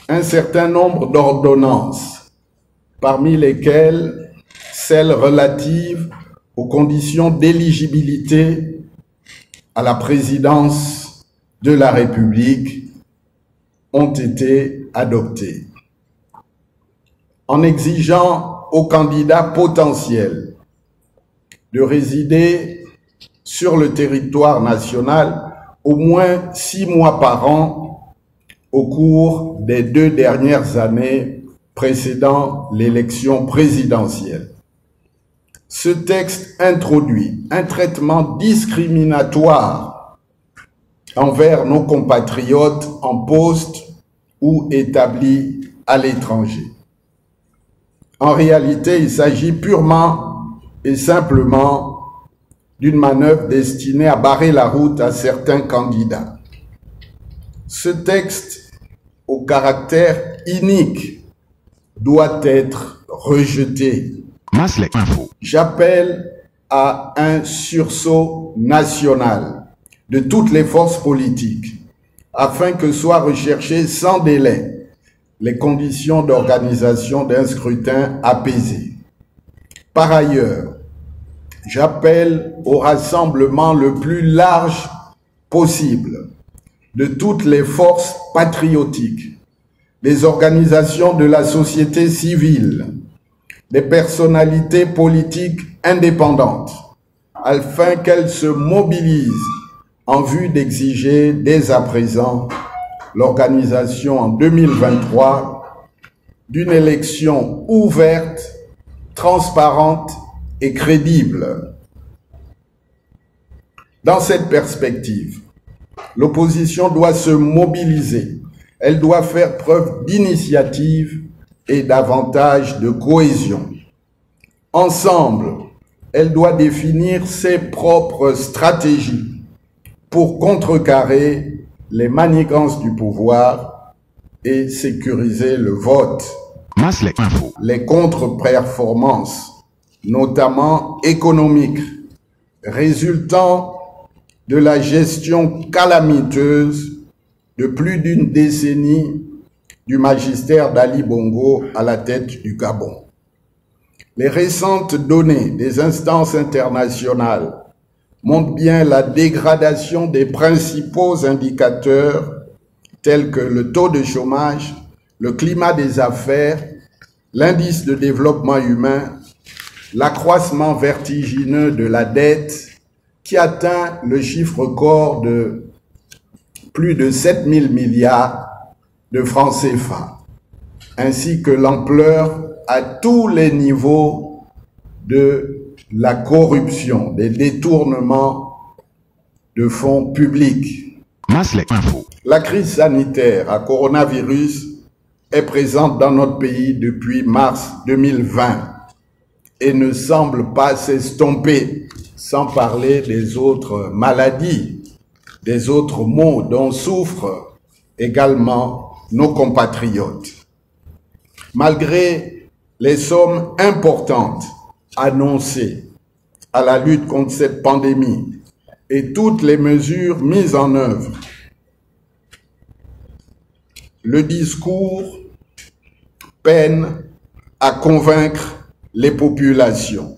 un certain nombre d'ordonnances, parmi lesquelles celles relatives aux conditions d'éligibilité à la présidence de la République ont été adoptées. En exigeant aux candidats potentiels de résider sur le territoire national au moins 6 mois par an au cours des 2 dernières années précédant l'élection présidentielle. Ce texte introduit un traitement discriminatoire envers nos compatriotes en poste ou établis à l'étranger. En réalité, il s'agit purement et simplement d'une manœuvre destinée à barrer la route à certains candidats. Ce texte, au caractère inique, doit être rejeté. J'appelle à un sursaut national de toutes les forces politiques afin que soient recherchées sans délai les conditions d'organisation d'un scrutin apaisé. Par ailleurs, j'appelle au rassemblement le plus large possible de toutes les forces patriotiques, des organisations de la société civile, des personnalités politiques indépendantes, afin qu'elles se mobilisent en vue d'exiger dès à présent l'organisation en 2023 d'une élection ouverte, transparente et crédible. Dans cette perspective, l'opposition doit se mobiliser, elle doit faire preuve d'initiative et davantage de cohésion. Ensemble, elle doit définir ses propres stratégies pour contrecarrer les manigances du pouvoir et sécuriser le vote. Les contre-performances, notamment économiques, résultant de la gestion calamiteuse de plus d'une décennie du magistère d'Ali Bongo à la tête du Gabon. Les récentes données des instances internationales montrent bien la dégradation des principaux indicateurs tels que le taux de chômage, le climat des affaires, l'indice de développement humain, l'accroissement vertigineux de la dette qui atteint le chiffre record de plus de 7 000 milliards de francs CFA, ainsi que l'ampleur à tous les niveaux de la corruption, des détournements de fonds publics. La crise sanitaire à coronavirus est présente dans notre pays depuis mars 2020 et ne semble pas s'estomper, sans parler des autres maladies, des autres maux dont souffrent également nos compatriotes. Malgré les sommes importantes annoncées à la lutte contre cette pandémie et toutes les mesures mises en œuvre, le discours peine à convaincre les populations.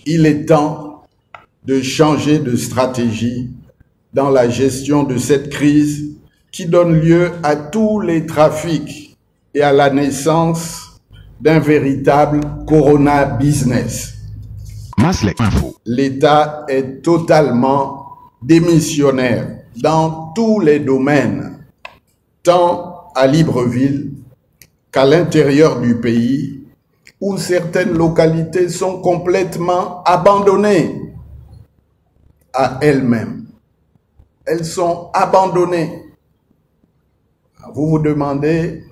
Il est temps de changer de stratégie dans la gestion de cette crise qui donne lieu à tous les trafics et à la naissance d'un véritable corona business. L'État est totalement démissionnaire dans tous les domaines, tant à Libreville qu'à l'intérieur du pays, où certaines localités sont complètement abandonnées à elles-mêmes. Elles sont abandonnées. Vous vous demandez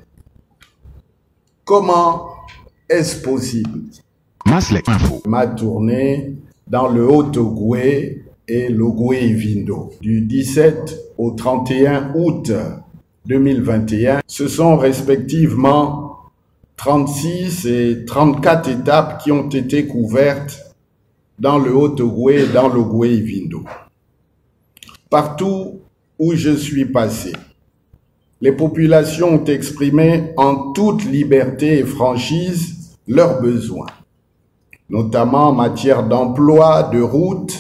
comment est-ce possible? Ma tournée dans le Haut-Ogooué et l'Ogooué-Vindo du 17 au 31 août 2021, ce sont respectivement 36 et 34 étapes qui ont été couvertes dans le Haut-Ogooué et dans l'Ogooué-Vindo. Partout où je suis passé, les populations ont exprimé en toute liberté et franchise leurs besoins, notamment en matière d'emploi, de routes,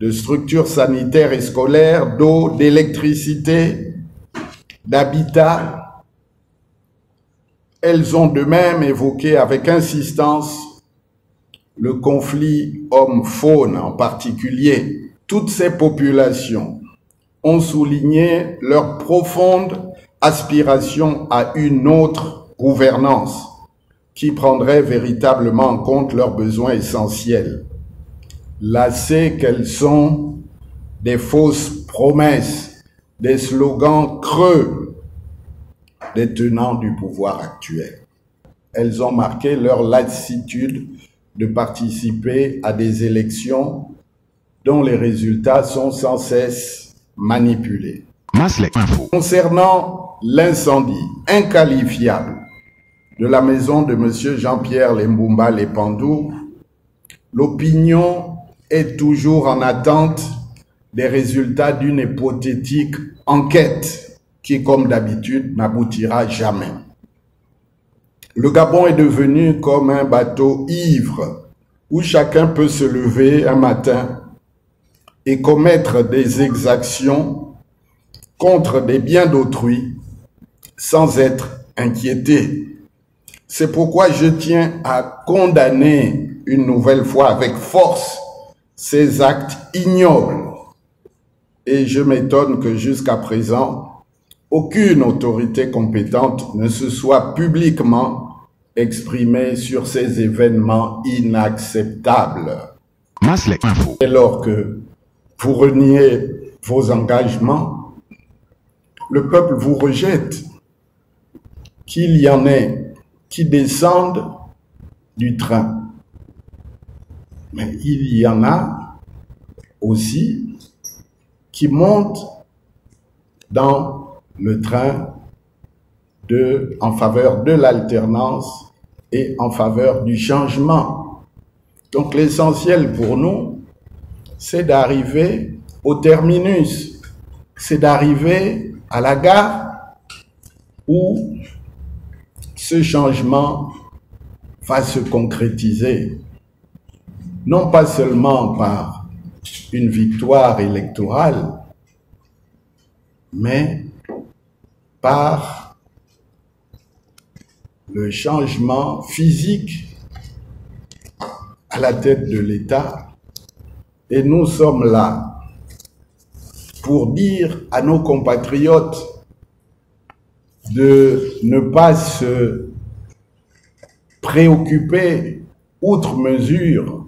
de structures sanitaires et scolaires, d'eau, d'électricité, d'habitat. Elles ont de même évoqué avec insistance le conflit homme-faune en particulier. Toutes ces populations ont souligné leur profonde aspiration à une autre gouvernance qui prendrait véritablement en compte leurs besoins essentiels. Lassées qu'elles sont des fausses promesses, des slogans creux des tenants du pouvoir actuel. Elles ont marqué leur lassitude de participer à des élections dont les résultats sont sans cesse manipulés. Concernant l'incendie inqualifiable de la maison de M. Jean-Pierre Lembumba Lepandou, l'opinion est toujours en attente des résultats d'une hypothétique enquête qui, comme d'habitude, n'aboutira jamais. Le Gabon est devenu comme un bateau ivre où chacun peut se lever un matin et commettre des exactions contre des biens d'autrui sans être inquiété. C'est pourquoi je tiens à condamner une nouvelle fois avec force ces actes ignobles. Et je m'étonne que jusqu'à présent, aucune autorité compétente ne se soit publiquement exprimée sur ces événements inacceptables. Dès lors que vous reniez vos engagements, le peuple vous rejette. Qu'il y en ait qui descendent du train. Mais il y en a aussi qui montent dans le train en faveur de l'alternance et en faveur du changement. Donc l'essentiel pour nous, c'est d'arriver au terminus, c'est d'arriver à la gare où ce changement va se concrétiser, non pas seulement par une victoire électorale, mais par le changement physique à la tête de l'État. Et nous sommes là pour dire à nos compatriotes de ne pas se préoccuper outre mesure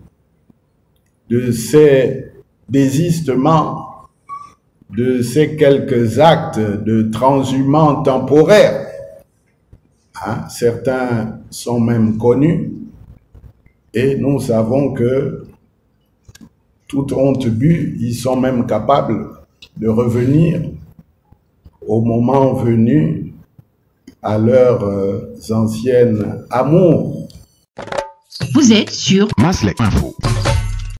de ces désistements, de ces quelques actes de transhumance temporaire. Certains sont même connus et nous savons que toute honte bue, ils sont même capables de revenir au moment venu à leurs anciennes amours. Vous êtes sur Maslek Info.